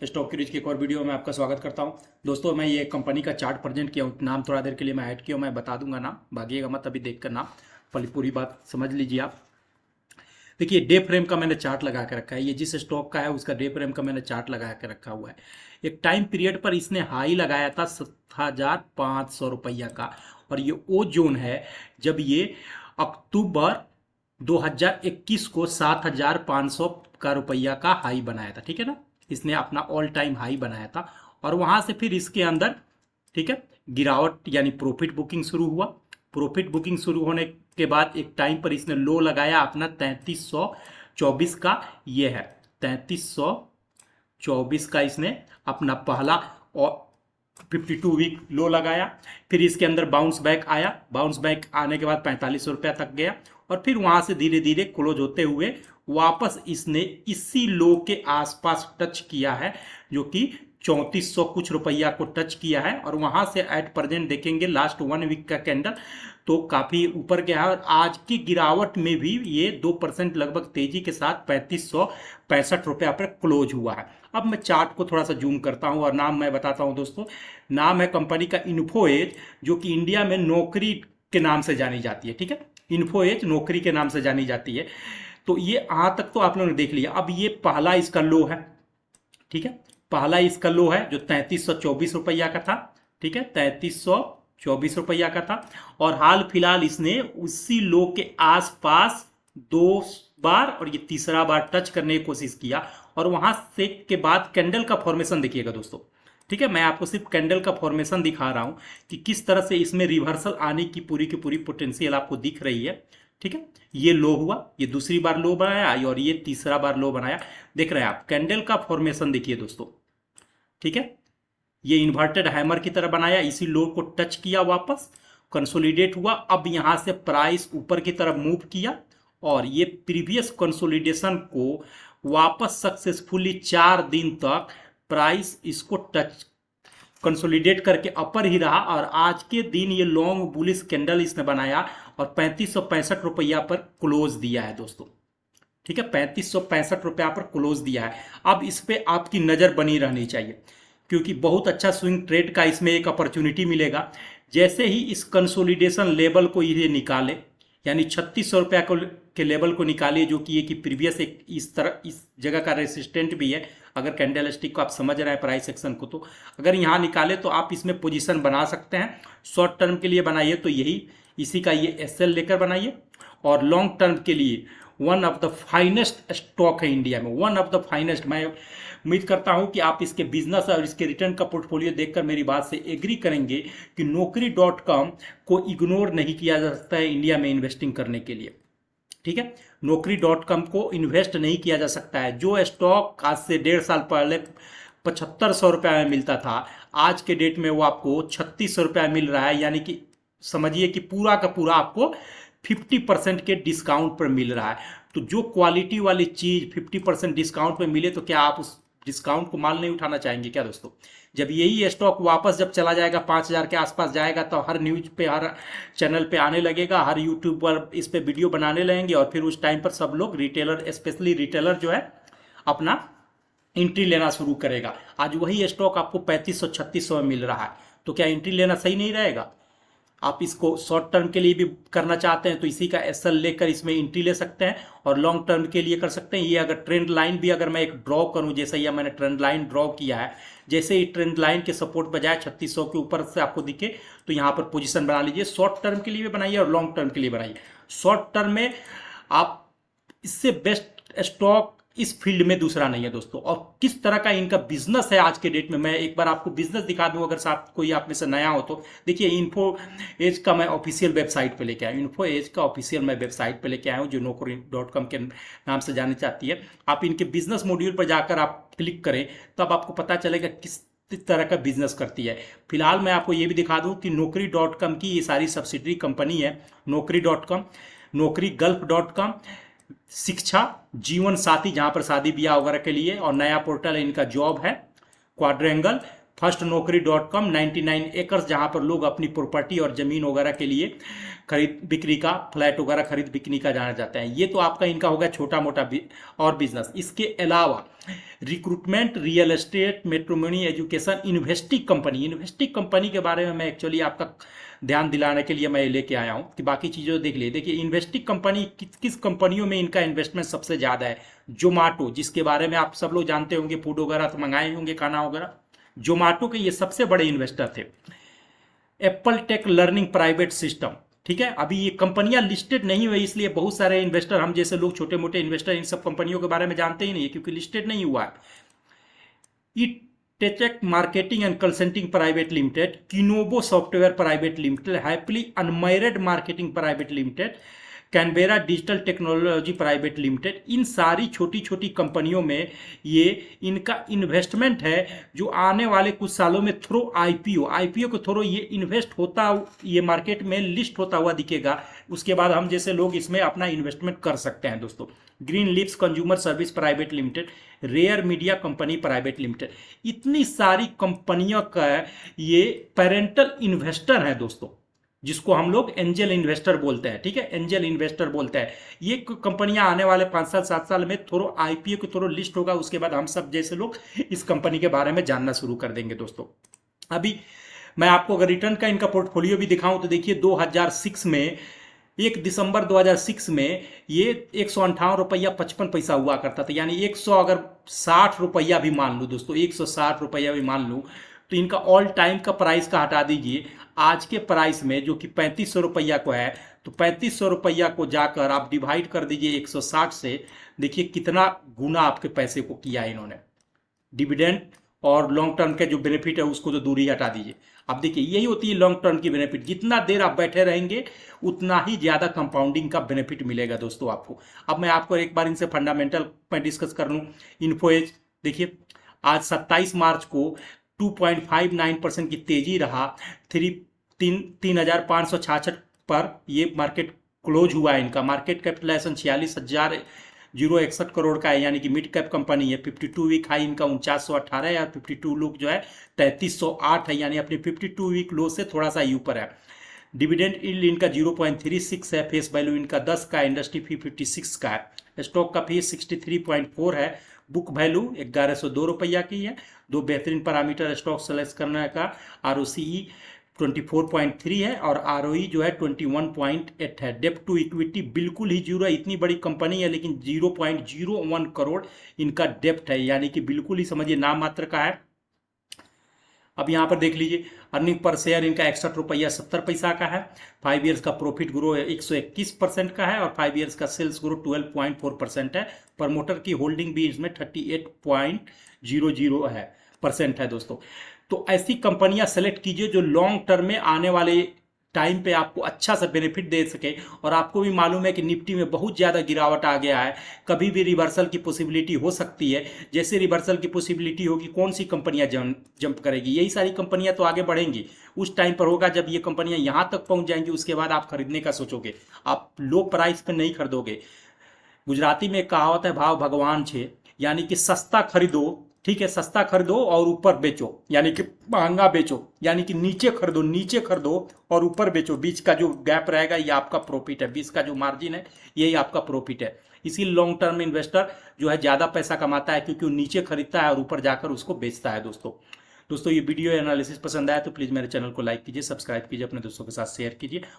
Stock cruise की एक और वीडियो में आपका स्वागत करता हूं। दोस्तों मैं ये कंपनी का चार्ट प्रेजेंट किया हूं। नाम थोड़ा देर के लिए मैं ऐड किया हूं, मैं बता दूंगा नाम, भागिएगा मत अभी देखकर नाम, पूरी बात समझ लीजिए आप। देखिए डे फ्रेम का मैंने चार्ट लगा के रखा है, ये जिस स्टॉक का है उसका डे फ्रेम का मैंने चार्ट लगा के रखा हुआ है। एक टाइम पीरियड पर इसने हाई लगाया था 7,500 रुपया का, और ये वो जोन है जब ये अक्टूबर 2021 को 7,500 का रुपया का हाई बनाया था, ठीक है ना। इसने अपना ऑल टाइम हाई बनाया था और वहां से फिर इसके अंदर, ठीक है, गिरावट यानी प्रॉफिट बुकिंग शुरू हुआ। प्रॉफिट बुकिंग शुरू होने के बाद एक टाइम पर इसने लो लगाया अपना 3324 का, ये है 3324 का इसने अपना पहला और 52 वीक लो लगाया। फिर इसके अंदर बाउंस बैक आया, बाउंस बैक आने के बाद 4500 रुपया तक गया और फिर वहां से धीरे धीरे क्लोज होते हुए वापस इसने इसी लो के आसपास टच किया है, जो कि 3400 कुछ रुपया को टच किया है। और वहां से एट प्रेजेंट देखेंगे लास्ट 1 वीक का कैंडल तो काफी ऊपर गया है और आज की गिरावट में भी ये 2% लगभग तेजी के साथ 3565 रुपया पर क्लोज हुआ है। अब मैं चार्ट को थोड़ा सा जूम करता हूं और नाम मैं बताता हूं दोस्तों। नाम है कंपनी का इन्फो एज, जो कि इंडिया में नौकरी के नाम से जानी जाती है, ठीक है। इन्फो एज नौकरी के नाम से जानी जाती है। तो ये यहां तक तो आप लोगों ने देख लिया। अब ये पहला इसका लो है, ठीक है, पहला इसका लो है जो 3324 रुपया का था, ठीक है, 3324 रुपया का था। और हाल फिलहाल इसने उसी लो के आसपास 2 बार और ये तीसरा बार टच करने की कोशिश किया और वहां से के बाद कैंडल का फॉर्मेशन देखिएगा दोस्तों, ठीक है। मैं आपको सिर्फ कैंडल का फॉर्मेशन दिखा रहा हूं कि किस तरह से इसमें रिवर्सल आने की पूरी पोटेंशियल आपको दिख रही है, ठीक है। ये लो हुआ, ये दूसरी बार लो बनाया और ये तीसरा बार लो बनाया। देख रहे हैं आप कैंडल का फॉर्मेशन देखिए दोस्तों, ठीक है। ये इन्वर्टेड हैमर की तरह बनाया, इसी लो को टच किया, वापस कंसोलिडेट हुआ। अब यहां से प्राइस ऊपर की तरफ मूव किया और ये प्रीवियस कंसोलिडेशन को वापस सक्सेसफुली 4 दिन तक प्राइस इसको टच कंसोलिडेट करके अपर ही रहा और आज के दिन ये लॉन्ग बुलिश कैंडल इसने बनाया और 3565 रुपया पर क्लोज दिया है दोस्तों, ठीक है। 3565 रुपया पर क्लोज दिया है। अब इस पे आपकी नजर बनी रहनी चाहिए क्योंकि बहुत अच्छा स्विंग ट्रेड का इसमें एक अपॉर्चुनिटी मिलेगा। जैसे ही इस कंसोलिडेशन लेवल को ये निकाले, यानी 3600 रुपया के लेवल को निकालिए, जो कि ये कि प्रीवियस एक इस तरह इस जगह का रेसिस्टेंट भी है। अगर कैंडल स्टिक को आप समझ रहे हैं प्राइस एक्शन को, तो अगर यहाँ निकाले तो आप इसमें पोजीशन बना सकते हैं। शॉर्ट टर्म के लिए बनाइए तो यही इसी का ये एसएल लेकर बनाइए, और लॉन्ग टर्म के लिए one of the finest stock है इंडिया में, वन ऑफ द फाइनेस्ट। मैं उम्मीद करता हूं कि आप इसके बिजनेस और इसके रिटर्न का पोर्टफोलियो देखकर मेरी बात से एग्री करेंगे कि Naukri.com को इग्नोर नहीं किया जा सकता है इंडिया में इन्वेस्टिंग करने के लिए, ठीक है। Naukri.com को इन्वेस्ट नहीं किया जा सकता है। जो स्टॉक आज से 1.5 साल पहले 7500 रुपया में मिलता था, आज के डेट में वो आपको 3600 रुपया मिल रहा है, यानी कि समझिए कि पूरा का पूरा आपको 50% के डिस्काउंट पर मिल रहा है। तो जो क्वालिटी वाली चीज 50% डिस्काउंट में मिले तो क्या आप उस डिस्काउंट को माल नहीं उठाना चाहेंगे क्या दोस्तों। जब यही स्टॉक वापस जब चला जाएगा 5000 के आसपास जाएगा तो हर न्यूज पे, हर चैनल पे आने लगेगा, हर यूट्यूब पर इस पे वीडियो बनाने लगेंगे और फिर उस टाइम पर सब लोग रिटेलर, स्पेशली रिटेलर जो है, अपना एंट्री लेना शुरू करेगा। आज वही स्टॉक आपको 3500-3600 में मिल रहा है, तो क्या एंट्री लेना सही नहीं रहेगा। आप इसको शॉर्ट टर्म के लिए भी करना चाहते हैं तो इसी का एसएल लेकर इसमें एंट्री ले सकते हैं और लॉन्ग टर्म के लिए कर सकते हैं। ये अगर ट्रेंड लाइन भी अगर मैं एक ड्रॉ करूं, जैसे ये मैंने ट्रेंड लाइन ड्रॉ किया है, जैसे ही ट्रेंड लाइन के सपोर्ट बजाय 3600 के ऊपर से आपको दिखे तो यहाँ पर पोजीशन बना लीजिए। शॉर्ट टर्म के लिए भी बनाइए और लॉन्ग टर्म के लिए बनाइए। शॉर्ट टर्म में आप, इससे बेस्ट स्टॉक इस फील्ड में दूसरा नहीं है दोस्तों। और किस तरह का इनका बिजनेस है आज के डेट में, मैं एक बार आपको बिजनेस दिखा दूं अगर साथ कोई आप में से नया हो तो। देखिए इन्फो एज का मैं ऑफिशियल वेबसाइट पे लेके आया हूँ, इन्फो एज का ऑफिशियल मैं वेबसाइट पे लेके आया हूँ जो Naukri.com के नाम से जानी जाती है। आप इनके बिजनेस मॉड्यूल पर जाकर आप क्लिक करें तब आपको पता चलेगा किस तरह का बिजनेस करती है। फिलहाल मैं आपको ये भी दिखा दूं कि Naukri.com की ये सारी सब्सिडरी कंपनी है। Naukri.com, Naukri-Gulf.com, शिक्षा, जीवन साथी जहां पर शादी ब्याह वगैरह के लिए, और नया पोर्टल है इनका जॉब है, क्वाड्रेंगल, फर्स्टनौकरी.com 99 एकर्स, जहां पर लोग अपनी प्रॉपर्टी और जमीन वगैरह के लिए खरीद बिक्री का, फ्लैट वगैरह खरीद बिक्री का जाना जाता है। ये तो आपका इनका होगा छोटा मोटा और बिजनेस। इसके अलावा recruitment, real estate, matrimony, education, investing company के बारे में मैं एक्चुअली आपका ध्यान दिलाने के लिए मैं लेके आया हूं कि बाकी चीज़ों देख लिए। देखिए इन्वेस्टिंग कंपनी किस कंपनियों में इनका इन्वेस्टमेंट सबसे ज़्यादा है। जोमाटो, जिसके बारे में आप सब लोग जानते होंगे, फूड वगैरह तो मंगाए होंगे, खाना वगैरह। जोमाटो के ये सबसे बड़े इन्वेस्टर थे। Apple tech learning private system, ठीक है, अभी ये कंपनियां लिस्टेड नहीं हुई, इसलिए बहुत सारे इन्वेस्टर, हम जैसे लोग छोटे मोटे इन्वेस्टर, इन सब कंपनियों के बारे में जानते ही नहीं है क्योंकि लिस्टेड नहीं हुआ है। टेचेक marketing and consulting private limited, किनोबो software private limited, happily unmarried marketing private limited, Canberra digital technology private limited, इन सारी छोटी छोटी कंपनियों में ये इनका इन्वेस्टमेंट है, जो आने वाले कुछ सालों में थ्रू आईपीओ के थ्रू ये इन्वेस्ट होता, ये मार्केट में लिस्ट होता हुआ दिखेगा। उसके बाद हम जैसे लोग इसमें अपना इन्वेस्टमेंट कर सकते हैं दोस्तों। Green lips consumer service private limited, rare media company private limited, इतनी सारी कंपनियों का ये पेरेंटल इन्वेस्टर है दोस्तों, जिसको हम लोग एंजल इन्वेस्टर बोलते हैं, ठीक है, एंजल इन्वेस्टर बोलते हैं। ये कंपनियां आने वाले 5 साल 7 साल में थ्रू आईपीओ के थ्रू लिस्ट होगा, उसके बाद हम सब जैसे लोग इस कंपनी के बारे में जानना शुरू कर देंगे दोस्तों। अभी मैं आपको अगर रिटर्न का इनका पोर्टफोलियो भी दिखाऊं तो देखिए 2006 में, 1 दिसंबर 2006 में ये 158 रुपया 55 पैसा हुआ करता था, यानी 100 अगर 60 रुपया भी मान लूँ दोस्तों, 160 रुपया भी मान लूँ, तो इनका ऑल टाइम का प्राइस का हटा दीजिए, आज के प्राइस में जो कि 3500 रुपया को है, तो 3500 रुपया को जाकर आप डिवाइड कर दीजिए 160 से, देखिए कितना गुना आपके पैसे को किया इन्होंने। डिविडेंड और लॉन्ग टर्म के जो बेनिफिट है उसको तो दूर ही हटा दीजिए। अब देखिए यही होती है लॉन्ग टर्म की बेनिफिट, जितना देर आप बैठे रहेंगे उतना ही ज़्यादा कंपाउंडिंग का बेनिफिट मिलेगा दोस्तों आपको। अब मैं आपको एक बार इनसे फंडामेंटल में डिस्कस कर लूँ। इन्फोएज देखिए आज 27 मार्च को 2.59% की तेजी रहा, 3,566 पर ये मार्केट क्लोज हुआ है। इनका मार्केट कैपिटलाइजेशन 46,061 करोड़ का है, यानी कि मिड कैप कंपनी है। 52 वीक हाई इनका 4918 है, और 52 वीक जो है 3308 है, यानी अपने 52 वीक लो से थोड़ा सा ऊपर है। डिविडेंड यील्ड इनका 0.36 है, फेस वैल्यू इनका 10 का, इंडस्ट्री फी 56 का है, स्टॉक का फी 63.4 है, बुक वैल्यू 1102 रुपया की है। दो बेहतरीन पैरामीटर स्टॉक सेलेक्ट करने का, ROCE 24.3 है और ROE जो है 21.8 है। डेप्ट टू इक्विटी बिल्कुल ही जीरो है, इतनी बड़ी कंपनी है लेकिन 0.01 करोड़ इनका डेप्ट है, यानी कि बिल्कुल ही समझिए नाम मात्र का है। अब यहाँ पर देख लीजिए अर्निंग पर शेयर इनका 61 रुपया 70 पैसा का है। 5 ईयर्स का प्रॉफिट ग्रो 121% का है, और 5 ईयर्स का सेल्स ग्रो 12.4% है। प्रमोटर की होल्डिंग भी इसमें 38.00 है % है दोस्तों। तो ऐसी कंपनियां सेलेक्ट कीजिए जो लॉन्ग टर्म में आने वाले टाइम पे आपको अच्छा सा बेनिफिट दे सके। और आपको भी मालूम है कि निफ्टी में बहुत ज़्यादा गिरावट आ गया है, कभी भी रिवर्सल की पॉसिबिलिटी हो सकती है। जैसे रिवर्सल की पॉसिबिलिटी होगी, कौन सी कंपनियां जंप करेगी? यही सारी कंपनियां तो आगे बढ़ेंगी। उस टाइम पर होगा जब ये कंपनियां यहाँ तक पहुँच जाएंगी, उसके बाद आप खरीदने का सोचोगे, आप लो प्राइस पर नहीं खरीदोगे। गुजराती में एक कहावत है, भाव भगवान छे, यानी कि सस्ता खरीदो, ठीक है, सस्ता खरीदो और ऊपर बेचो, यानी कि महंगा बेचो, यानी कि नीचे खरीदो और ऊपर बेचो। बीच का जो गैप रहेगा ये आपका प्रॉफिट है, बीच का जो मार्जिन है यही आपका प्रॉफिट है। इसी लॉन्ग टर्म इन्वेस्टर जो है ज़्यादा पैसा कमाता है, क्योंकि वो नीचे खरीदता है और ऊपर जाकर उसको बेचता है दोस्तों ये वीडियो एनालिसिस पसंद आया तो प्लीज़ मेरे चैनल को लाइक कीजिए, सब्सक्राइब कीजिए, अपने दोस्तों के साथ शेयर कीजिए।